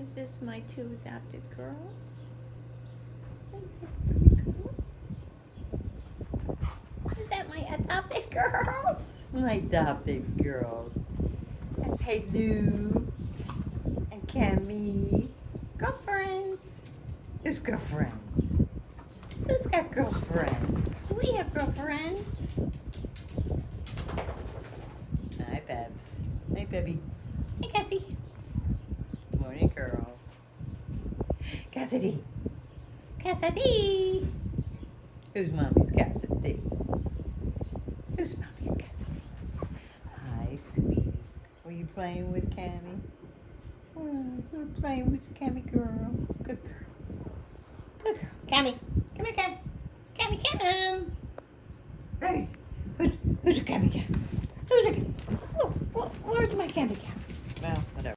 Is this my two adopted girls? Pretty girls? Is that my adopted girls? My adopted girls. That's Halo and Cami. Girlfriends. Who's girlfriends? Who's got girlfriends? We have girlfriends. Hi, Babs. Hi, Baby. Hey, Cassie. Morning, girls. Cassidy. Cassidy. Who's Mommy's Cassidy? Who's Mommy's Cassidy? Hi, sweetie. Were you playing with Cami? Oh, you were playing with Cami, girl. Good girl. Good girl. Cami. Come here, Cam. Cami, come. Right. Who's a Cami Cam? Who's a Cami? Oh, where's my Cami Cam?